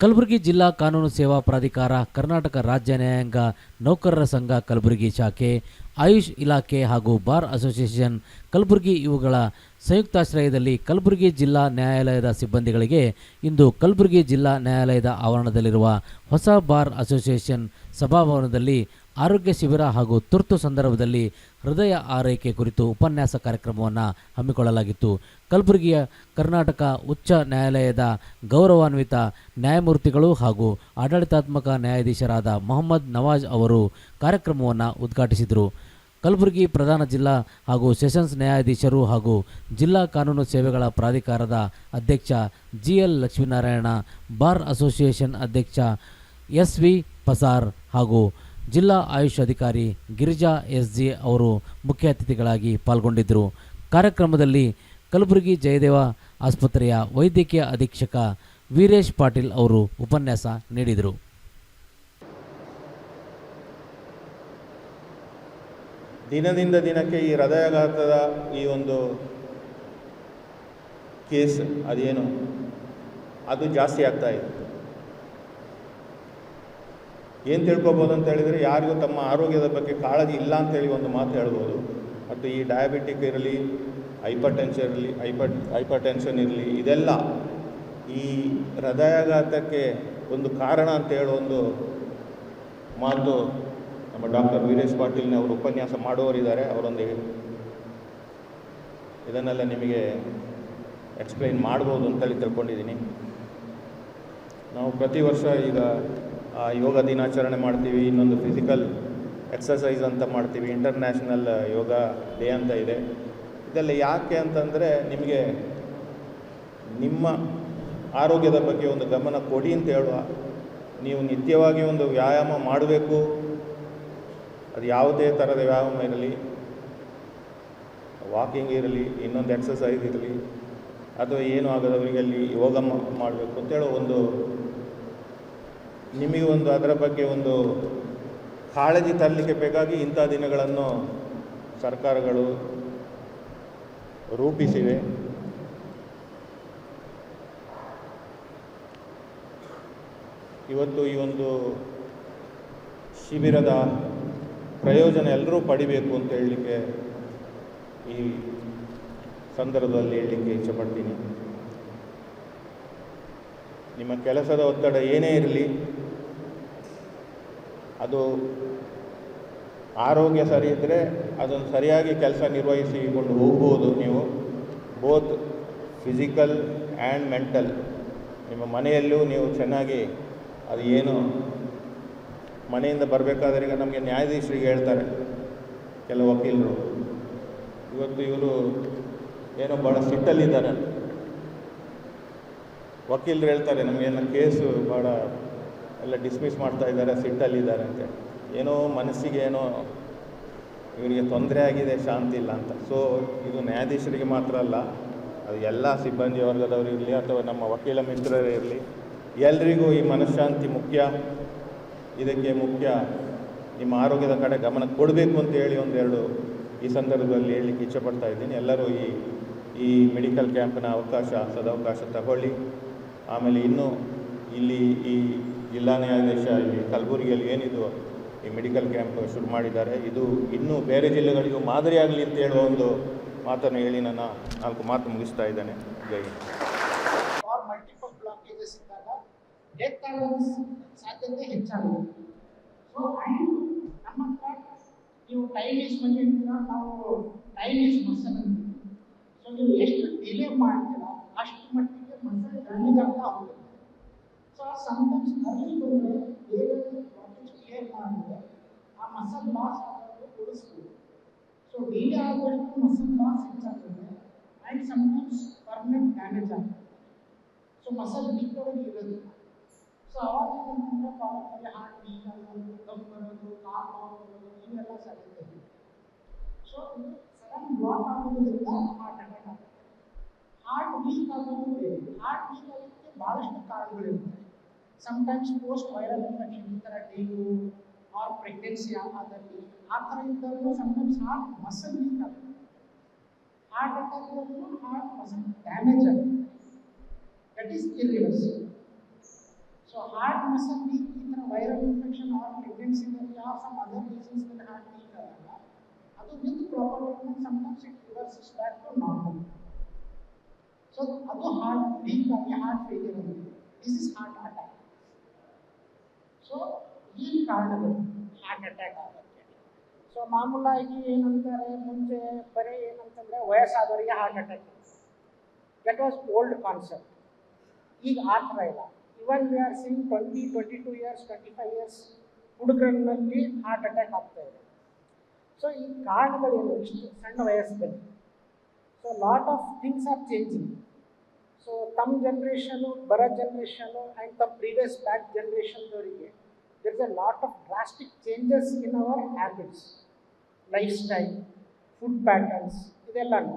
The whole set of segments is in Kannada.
ಕಲಬುರಗಿ ಜಿಲ್ಲಾ ಕಾನೂನು ಸೇವಾ ಪ್ರಾಧಿಕಾರ, ಕರ್ನಾಟಕ ರಾಜ್ಯ ನ್ಯಾಯಾಂಗ ನೌಕರರ ಸಂಘ ಕಲಬುರಗಿ ಶಾಖೆ, ಆಯುಷ್ ಇಲಾಖೆ ಹಾಗೂ ಬಾರ್ ಅಸೋಸಿಯೇಷನ್ ಕಲಬುರಗಿ ಇವುಗಳ ಸಂಯುಕ್ತಾಶ್ರಯದಲ್ಲಿ ಕಲಬುರಗಿ ಜಿಲ್ಲಾ ನ್ಯಾಯಾಲಯದ ಸಿಬ್ಬಂದಿಗಳಿಗೆ ಇಂದು ಕಲಬುರಗಿ ಜಿಲ್ಲಾ ನ್ಯಾಯಾಲಯದ ಆವರಣದಲ್ಲಿರುವ ಹೊಸ ಬಾರ್ ಅಸೋಸಿಯೇಷನ್ ಸಭಾಭವನದಲ್ಲಿ ಆರೋಗ್ಯ ಶಿಬಿರ ಹಾಗೂ ತುರ್ತು ಸಂದರ್ಭದಲ್ಲಿ ಹೃದಯ ಆರೈಕೆ ಕುರಿತು ಉಪನ್ಯಾಸ ಕಾರ್ಯಕ್ರಮವನ್ನು ಹಮ್ಮಿಕೊಳ್ಳಲಾಗಿತ್ತು. ಕಲಬುರಗಿಯ ಕರ್ನಾಟಕ ಉಚ್ಚ ನ್ಯಾಯಾಲಯದ ಗೌರವಾನ್ವಿತ ನ್ಯಾಯಮೂರ್ತಿಗಳು ಹಾಗೂ ಆಡಳಿತಾತ್ಮಕ ನ್ಯಾಯಾಧೀಶರಾದ ಮೊಹಮ್ಮದ್ ನವಾಜ್ ಅವರು ಕಾರ್ಯಕ್ರಮವನ್ನು ಉದ್ಘಾಟಿಸಿದರು. ಕಲಬುರಗಿ ಪ್ರಧಾನ ಜಿಲ್ಲಾ ಹಾಗೂ ಸೆಷನ್ಸ್ ನ್ಯಾಯಾಧೀಶರು ಹಾಗೂ ಜಿಲ್ಲಾ ಕಾನೂನು ಸೇವೆಗಳ ಪ್ರಾಧಿಕಾರದ ಅಧ್ಯಕ್ಷ ಜಿಎಲ್ ಲಕ್ಷ್ಮೀನಾರಾಯಣ, ಬಾರ್ ಅಸೋಸಿಯೇಷನ್ ಅಧ್ಯಕ್ಷ ಎಸ್.ವಿ. ಪಸಾರ್ ಹಾಗೂ ಜಿಲ್ಲಾ ಆಯುಷ್ ಅಧಿಕಾರಿ ಗಿರಿಜಾ ಎಸ್.ಜಿ. ಅವರು ಮುಖ್ಯ ಅತಿಥಿಗಳಾಗಿ ಪಾಲ್ಗೊಂಡಿದ್ದರು. ಕಾರ್ಯಕ್ರಮದಲ್ಲಿ ಕಲಬುರಗಿ ಜಯದೇವ ಆಸ್ಪತ್ರೆಯ ವೈದ್ಯಕೀಯ ಅಧೀಕ್ಷಕ ವೀರೇಶ್ ಪಾಟೀಲ್ ಅವರು ಉಪನ್ಯಾಸ ನೀಡಿದರು. ದಿನದಿಂದ ದಿನಕ್ಕೆ ಈ ಹೃದಯಾಘಾತದ ಈ ಒಂದು ಕೇಸ್ ಅದೇನು ಅದು ಜಾಸ್ತಿ ಆಗ್ತಾ ಇದೆ. ಏನು ತಿಳ್ಕೊಬೋದು ಅಂತ ಹೇಳಿದರೆ, ಯಾರಿಗೂ ತಮ್ಮ ಆರೋಗ್ಯದ ಬಗ್ಗೆ ಕಾಳಜಿ ಇಲ್ಲ ಅಂತೇಳಿ ಒಂದು ಮಾತು ಹೇಳ್ಬೋದು. ಮತ್ತು ಈ ಡಯಾಬಿಟಿಕ್ ಇರಲಿ, ಹೈಪರ್ ಟೆನ್ಷನ್ ಇರಲಿ, ಇದೆಲ್ಲ ಈ ಹೃದಯಾಘಾತಕ್ಕೆ ಒಂದು ಕಾರಣ ಅಂತ ಹೇಳೋ ಒಂದು ಮಾತು ನಮ್ಮ ಡಾಕ್ಟರ್ ವೀರೇಶ್ ಪಾಟೀಲ್ನವರು ಉಪನ್ಯಾಸ ಮಾಡುವವರಿದ್ದಾರೆ. ಅವರೊಂದಿಗೆ ಇದನ್ನೆಲ್ಲ ನಿಮಗೆ ಎಕ್ಸ್ಪ್ಲೈನ್ ಮಾಡ್ಬೋದು ಅಂತೇಳಿ ತಿಳ್ಕೊಂಡಿದ್ದೀನಿ. ನಾವು ಪ್ರತಿ ವರ್ಷ ಈಗ ಯೋಗ ದಿನಾಚರಣೆ ಮಾಡ್ತೀವಿ, ಇನ್ನೊಂದು ಫಿಸಿಕಲ್ ಎಕ್ಸಸೈಸ್ ಅಂತ ಮಾಡ್ತೀವಿ, ಇಂಟರ್ನ್ಯಾಷನಲ್ ಯೋಗ ಡೇ ಅಂತ ಇದೆ. ಇದೆಲ್ಲ ಯಾಕೆ ಅಂತಂದರೆ, ನಿಮಗೆ ನಿಮ್ಮ ಆರೋಗ್ಯದ ಬಗ್ಗೆ ಒಂದು ಗಮನ ಕೊಡಿ ಅಂತ ಹೇಳುವ. ನೀವು ನಿತ್ಯವಾಗಿ ಒಂದು ವ್ಯಾಯಾಮ ಮಾಡಬೇಕು. ಅದು ಯಾವುದೇ ಥರದ ವ್ಯಾಯಾಮ ಇರಲಿ, ವಾಕಿಂಗ್ ಇರಲಿ, ಇನ್ನೊಂದು ಎಕ್ಸಸೈಸ್ ಇರಲಿ, ಅಥವಾ ಏನೂ ಆಗೋದವರಿಗೆ ಅಲ್ಲಿ ಯೋಗ ಮಾಡಬೇಕು ಅಂತೇಳೋ ಒಂದು ನಿಮಗೆ ಒಂದು ಅದರ ಬಗ್ಗೆ ಒಂದು ಕಾಳಜಿ ತರಲಿಕ್ಕೆ ಬೇಕಾಗಿ ಇಂಥ ದಿನಗಳನ್ನು ಸರ್ಕಾರಗಳು ರೂಪಿಸಿವೆ. ಇವತ್ತು ಈ ಒಂದು ಶಿಬಿರದ ಪ್ರಯೋಜನ ಎಲ್ಲರೂ ಪಡಿಬೇಕು ಅಂತ ಹೇಳಲಿಕ್ಕೆ ಈ ಸಂದರ್ಭದಲ್ಲಿ ಹೇಳಲಿಕ್ಕೆ ಇಚ್ಛೆಪಡ್ತೀನಿ. ನಿಮ್ಮ ಕೆಲಸದ ಒತ್ತಡ ಏನೇ ಇರಲಿ, ಅದು ಆರೋಗ್ಯ ಸರಿ ಇದ್ದರೆ ಅದನ್ನು ಸರಿಯಾಗಿ ಕೆಲಸ ನಿರ್ವಹಿಸಿಕೊಂಡು ಹೋಗ್ಬೋದು. ನೀವು ಬೋತ್ ಫಿಸಿಕಲ್ ಆ್ಯಂಡ್ ಮೆಂಟಲ್, ನಿಮ್ಮ ಮನೆಯಲ್ಲೂ ನೀವು ಚೆನ್ನಾಗಿ ಅದು ಏನು ಮನೆಯಿಂದ ಬರಬೇಕಾದ್ರೆ, ಈಗ ನಮಗೆ ನ್ಯಾಯಾಧೀಶರಿಗೆ ಹೇಳ್ತಾರೆ ಕೆಲವು ವಕೀಲರು, ಇವತ್ತು ಇವರು ಏನೋ ಭಾಳ ಸಿಟ್ಟಲ್ಲಿದ್ದಾರೆ. ವಕೀಲರು ಹೇಳ್ತಾರೆ, ನಮಗೇನೋ ಕೇಸು ಭಾಳ ಎಲ್ಲ ಡಿಸ್ಮಿಸ್ ಮಾಡ್ತಾ ಇದ್ದಾರೆ, ಸಿಟ್ಟಲ್ಲಿದ್ದಾರೆ ಅಂತೇಳಿ. ಏನೋ ಮನಸ್ಸಿಗೆ ಏನೋ ಇವರಿಗೆ ತೊಂದರೆ ಆಗಿದೆ, ಶಾಂತಿ ಇಲ್ಲ ಅಂತ. ಸೊ ಇದು ನ್ಯಾಯಾಧೀಶರಿಗೆ ಮಾತ್ರ ಅಲ್ಲ, ಅದು ಎಲ್ಲ ಸಿಬ್ಬಂದಿ ವರ್ಗದವರು ಇರಲಿ ಅಥವಾ ನಮ್ಮ ವಕೀಲ ಮಿತ್ರರೇ ಇರಲಿ, ಎಲ್ರಿಗೂ ಈ ಮನಃಶಾಂತಿ ಮುಖ್ಯ. ಇದಕ್ಕೆ ಮುಖ್ಯ ನಿಮ್ಮ ಆರೋಗ್ಯದ ಕಡೆ ಗಮನ ಕೊಡಬೇಕು ಅಂತ ಹೇಳಿ ಒಂದೆರಡು ಈ ಸಂದರ್ಭದಲ್ಲಿ ಹೇಳಲಿಕ್ಕೆ ಇಚ್ಛೆಪಡ್ತಾ ಇದ್ದೀನಿ. ಎಲ್ಲರೂ ಈ ಮೆಡಿಕಲ್ ಕ್ಯಾಂಪ್ನ ಸದಾವಕಾಶ ತಗೊಳ್ಳಿ. ಆಮೇಲೆ ಇನ್ನೂ ಇಲ್ಲಿ ಈ ಜಿಲ್ಲಾ ನ್ಯಾಯಾಧೀಶ ಇಲ್ಲಿ ಕಲಬುರಗಿಯಲ್ಲಿ ಏನಿದು ಈ ಮೆಡಿಕಲ್ ಕ್ಯಾಂಪ್ ಶುರು ಮಾಡಿದ್ದಾರೆ, ಇದು ಇನ್ನೂ ಬೇರೆ ಜಿಲ್ಲೆಗಳಿಗೂ ಮಾದರಿ ಆಗಲಿ ಅಂತ ಹೇಳುವ ಒಂದು ಮಾತನ್ನು ಹೇಳಿ ನನ್ನ 4 ಮಾತು ಮುಗಿಸ್ತಾ ಇದ್ದೇನೆ. ಜೈ ಹಿಂದ್. ಮಲ್ಟಿಪಲ್ ಬ್ಲಾಕೇಜಸ್ ಇದ್ದಾಗ ಡೆತ್ ಆಗೋ ಸಾಧ್ಯತೆ ಹೆಚ್ಚಾಗುತ್ತೆ. ಸೊ ನಮ್ಮ ನೀವು ಟೈಮ್ ಈಸ್ ಮನಿ ಅಂತೀರಾ, ನಾವು ಟೈಮ್ ಈಸ್ ಮಸಲ್ ಅಂತೀವಿ. ಸೊ ನೀವು ಎಷ್ಟು ಡಿಲೇ ಮಾಡ್ತೀರಾ ಅಷ್ಟು ಮಟ್ಟಿಗೆ ಮಸಲ್ ಡ್ಯಾಮೇಜ್ ಆಗ್ತಾ ಹೋಗುತ್ತೆ. ಸೊ ಸಮ್ಟೈಮ್ಸ್ ಅರ್ಲಿ ಬಂದರೆ ಬೇರೆ ಬ್ಲಾಕೇಜ್ ಕ್ಲಿಯರ್ ಮಾಡಿದ್ರೆ ಆ ಮಸಲ್ ಲಾಸ್ ಆಗೋದು ಉಳಿಸ್ಬೋದು. ಸೊ ಡಿಲೇ ಆದಷ್ಟು ಮಸಲ್ ಲಾಸ್ ಹೆಚ್ಚಾಗುತ್ತೆ ಆ್ಯಂಡ್ ಸಮ್ಟೈಮ್ಸ್ ಪರ್ಮನೆಂಟ್ ಡ್ಯಾಮೇಜ್ ಆಗುತ್ತೆ. ಸೊ ಮಸಲ್ ರಿಕವರಿ ಇರೋದಿಲ್ಲ. ಸೊ ಅವಾಗ ಏನಂತಂದರೆ ಪ್ರಾಬ್ಲಮ್ ಹಾರ್ಟ್ ವೀಕ್ ಆಗೋದು, ದಮ್ ಬರೋದು, ಕಾಲು ನೋವು ಇವೆಲ್ಲ ಸಾಧ್ಯತೆ ಇದೆ. ಸೊ ಇದು ಸಡನ್ ಬ್ಲಾಕ್ ಆಗೋದ್ರಿಂದ ಹಾರ್ಟ್ ಅಟ್ಯಾಕ್ ಆಗುತ್ತೆ. ಹಾರ್ಟ್ ವೀಕ್ ಆಗೋದು ಬೇರೆ. ಹಾರ್ಟ್ ವೀಕ್ ಆಗೋದಕ್ಕೆ ಭಾಳಷ್ಟು ಕಾರಣಗಳಿರುತ್ತೆ. ಸಮ್ಟೈಮ್ಸ್ ಪೋಸ್ಟ್ ವೈರಲ್ ಇನ್ಫೆಕ್ಷನ್, ಈ ಥರ ಡೆಂಗು ಆರ್ ಪ್ರೆಗ್ನೆನ್ಸಿ ಆದಲ್ಲಿ ಆ ಥರ ಇದ್ದವರು ಸಮ್ಟೈಮ್ಸ್ ಹಾರ್ಟ್ ಮಸಲ್ ವೀಕ್ ಆಗುತ್ತೆ. ಹಾರ್ಟ್ ಅಟ್ಯಾಕ್ ಇರೋದು ಹಾರ್ಟ್ ಮಸಲ್ ಡ್ಯಾಮೇಜ್ ಆಗುತ್ತೆ. That is irreversible. So so heart muscle weak ಈ ಥರ ವೈರಲ್ ಇನ್ಫೆಕ್ಷನ್ ಆರ್ ಪ್ರೆಗ್ನೆನ್ಸಿನಲ್ಲಿ ಆರ್ ಸಮ್ ಅದರ್ ರೀಸನ್ಸ್ನಲ್ಲಿ ಹಾರ್ಟ್ ವೀಕ್ ಆದಾಗ ಅದು with proper treatment sometimes it reverses back to normal. So ಅದು ಹಾರ್ಟ್ ವೀಕ್ ಆಗಿ ಹಾರ್ಟ್ ಫೇಲ್ಯೂರ್ ಆಗಿದೆ. This is heart attack. So ಈ ಕಾರಣಗಳು ಹಾರ್ಟ್ ಅಟ್ಯಾಕ್ ಆಗೋಕ್ಕೆ. ಸೊ ಮಾಮೂಲಾಗಿ ಏನಂತಾರೆ ಮುಂಚೆ ಬರೀ ಏನಂತಂದರೆ ವಯಸ್ಸಾದವರಿಗೆ heart attack, that was old concept. ಈಗ ಆ ಥರ ಇಲ್ಲ. Even we are seeing 22 years 25 years ಹುಡುಗರಲ್ಲಿ ಹಾರ್ಟ್ ಅಟ್ಯಾಕ್ ಆಗ್ತಾ ಇದೆ. ಸೊ ಈ ಕಾರಣಗಳೇನು ಇಷ್ಟು ಸಣ್ಣ ವಯಸ್ಸಲ್ಲಿ? So lot of things are changing. So ತಮ್ಮ ಜನ್ರೇಷನು ಬರೋ ಜನ್ರೇಷನು ಆ್ಯಂಡ್ ತಮ್ಮ ಪ್ರೀವಿಯಸ್ ಬ್ಯಾಕ್ ಜನ್ರೇಷನ್ದವರಿಗೆ there is a lot of drastic changes in our habits, lifestyle, food patterns, idellanu,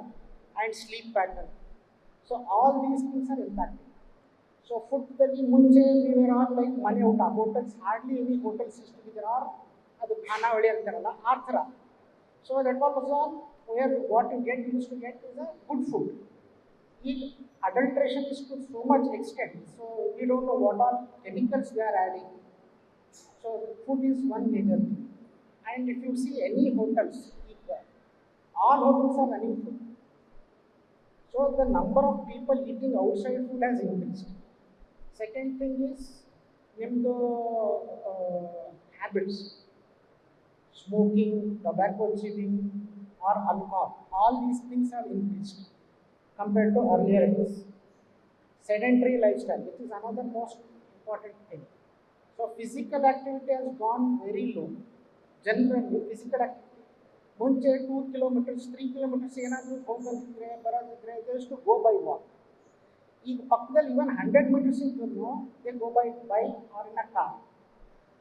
and sleep pattern. So all these things are impacting. So food dalli munche we were all like mane uta, hotels, hardly any hotel system there are adu khanavadi antaralla aa thara. So that was all where what you used to get is a good food. Adulteration is to so much extent, so we don't know what all chemicals they are adding. So food is one major thing. And if you see any hotels, all hotels are running food. So the number of people eating outside food has increased. Second thing is the habits, smoking, tobacco chewing, or alcohol. All these things have increased compared to earlier days. Sedentary lifestyle, which is another most important thing. So physical activity has gone very low. Generally, physical activity, ಮುಂಚೆ 2 kilometers 3 kilometers ಏನಾದರೂ ಹೋಗೋದಿದ್ರೆ ಬರೋದಿದ್ರೆ ಜಸ್ಟ್ ಗೋ ಬೈ ವಾಕ್. ಈಗ ಪಕ್ಕದಲ್ಲಿ ಇವನ್ 100 meters ಇದ್ರೂ they go by bike or in a car.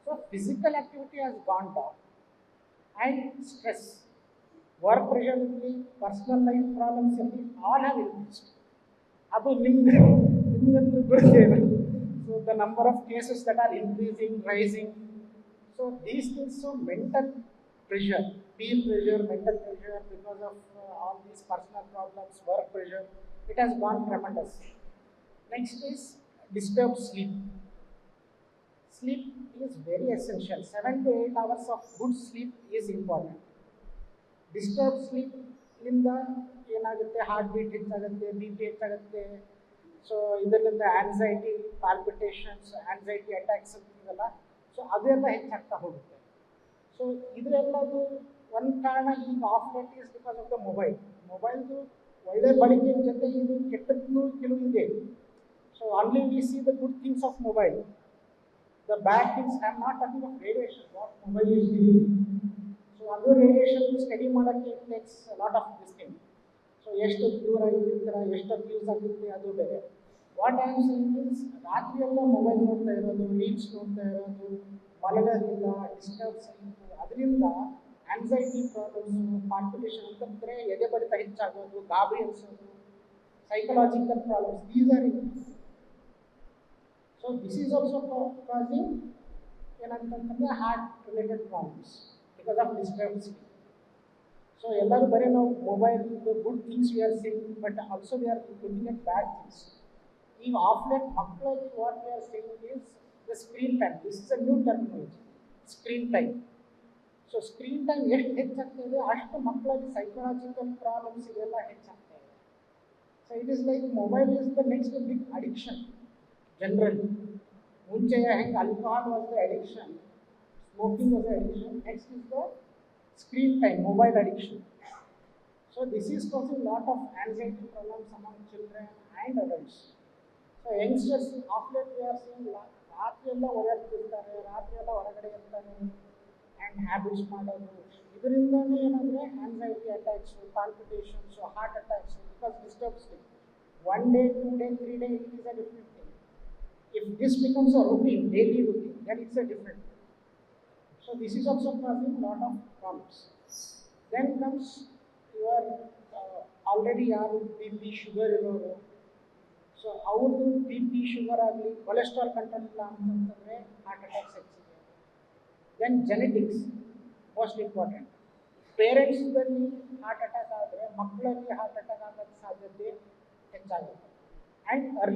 So physical activity has gone down. And stress, work pressure ಇರಲಿ, ಪರ್ಸನಲ್ ಲೈಫ್ ಪ್ರಾಬ್ಲಮ್ಸ್ ಇರಲಿ, ಆಲ್ ಹ್ಯಾವ್ ಇನ್ಕ್ರೀಸ್ಡ್. ಅದು ನಿಮಗಂತೂ ಗೊತ್ತೇನು. So the number of cases that are increasing, rising. So these things, so mental pressure, peer pressure, mental pressure because of all these personal problems, work pressure, it has gone tremendous. Next is disturbed sleep. Sleep is very essential. 7 to 8 hours of good sleep is important. Disturbed sleep ಇಂದ ಏನಾಗುತ್ತೆ, ಹಾರ್ಟ್ ಬೀಟ್ ಹೆಚ್ಚಾಗುತ್ತೆ, ಬಿ ಪಿ ಹೆಚ್ಚಾಗುತ್ತೆ. ಸೊ ಇದರಿಂದ ಆನ್ಸೈಟಿ, ಪಾಲ್ಪಿಟೇಷನ್ಸ್, ಆನ್ಸೈಟಿ ಅಟ್ಯಾಕ್ಸ್ ಅಂತಿದೆಲ್ಲ, ಸೊ ಅದೆಲ್ಲ ಹೆಚ್ಚಾಗ್ತಾ ಹೋಗುತ್ತೆ. ಸೊ ಇದೆಲ್ಲದು ಒಂದು ಕಾರಣ ಈಗ of late is because of the ಮೊಬೈಲ್ದು ಒಳ್ಳೆ ಬಳಕೆ ಜೊತೆ ಇದು ಕೆಟ್ಟದ್ದು ಕೆಲವು ಇದೆ. So only we see the good things of mobile. The bad things I am not talking of radiation, what mobile is giving. So ಅದು ರೇಡಿಯೇಷನ್ ಸ್ಟಡಿ ಮಾಡೋಕ್ಕೆ it takes lot of this thing. So ಎಷ್ಟು ದೂರ ಇರ್ತೀರ, ಎಷ್ಟೊತ್ತು ಯೂಸ್ ಆಗುತ್ತೆ ಅದು ಬೇರೆ. What I am saying is, ರಾತ್ರಿ ಎಲ್ಲ ಮೊಬೈಲ್ ನೋಡ್ತಾ ಇರೋದು, ರೀಲ್ಸ್ ನೋಡ್ತಾ ಇರೋದು, ಮಲಗೋದಿಲ್ಲ, ಡಿಸ್ಟರ್ಬ್ ಸ್ಲೀಪ್, ಅದರಿಂದ ಆನ್ಸೈಟಿ ಪ್ರಾಬ್ಲಮ್ಸು, ಕಾನ್ಫಿಡೇಷನ್ ಅಂತಂದರೆ ಎದೆ ಬಡಿತ ಹೆಚ್ಚಾಗೋದು, ಗಾಬರಿ ಅನಿಸೋದು, psychological problems, these are increase. So this is also causing ಏನಂತಂತಂದರೆ heart related problems because of disturb sleep. So ಎಲ್ಲರೂ ಬರೀ ನಾವು mobile good things we are seeing, but also we are looking at bad things. ಈಗ ಆಫ್ ಲೇಟ್ ಮಕ್ಕಳಿಗೆ what we are seeing is the screen time. This is a new terminology, screen time. So screen time ಎಷ್ಟು ಹೆಚ್ಚಾಗ್ತಾ ಇದೆ ಅಷ್ಟು ಮಕ್ಕಳಲ್ಲಿ ಸೈಕಲಾಜಿಕಲ್ ಪ್ರಾಬ್ಲಮ್ಸ್ ಇದೆಲ್ಲ ಹೆಚ್ಚಾಗ್ತಾ ಇದೆ. So it is like mobile is the next big addiction generally. ಮುಂಚೆ ಹೆಂಗೆ alcohol was the addiction, smoking was the addiction, next is the screen time, mobile addiction. So this is causing lot of anxiety problems among children and adults. So youngsters, of late we are seeing ರಾತ್ರಿ ಎಲ್ಲ ಓಡಾಡ್ತಿರ್ತಾರೆ, ರಾತ್ರಿ ಎಲ್ಲ ಹೊರಗಡೆ ಇರ್ತಾರೆ ಆ್ಯಂಡ್ ಹ್ಯಾಬಿಟ್ಸ್ ಮಾಡೋದು. ಇದರಿಂದನೇ ಏನಂದರೆ anxiety attacks, palpitations, heart attacks, because disturb sleep. 1 day, 2 day, 3 day, it is a different thing. If this becomes a routine, daily routine, then it's a different thing. So this is also causing a lot of problems. Then comes your already ಯಾರು ಬಿ ಪಿ ಶುಗರ್ ಇರೋರು. ಸೊ ಅವ್ರದ್ದು ಬಿ ಪಿ ಶುಗರ್ ಆಗಲಿ, ಕೊಲೆಸ್ಟ್ರಾಲ್ ಕಂಟ್ರೋಲ್ ಇಲ್ಲ ಅಂತಂತಂದರೆ ಹಾರ್ಟ್ ಅಟ್ಯಾಕ್ಸ್ ಹೆಚ್ಚಿದೆ. Then genetics most important. ಪೇರೆಂಟ್ಸ್ದಲ್ಲಿ ಹಾರ್ಟ್ ಅಟ್ಯಾಕ್ ಆದರೆ ಮಕ್ಕಳಲ್ಲಿ ಹಾರ್ಟ್ ಅಟ್ಯಾಕ್ ಆಗೋಕ್ಕೆ ಸಾಧ್ಯತೆ ಹೆಚ್ಚಾಗುತ್ತೆ. ಆ್ಯಂಡ್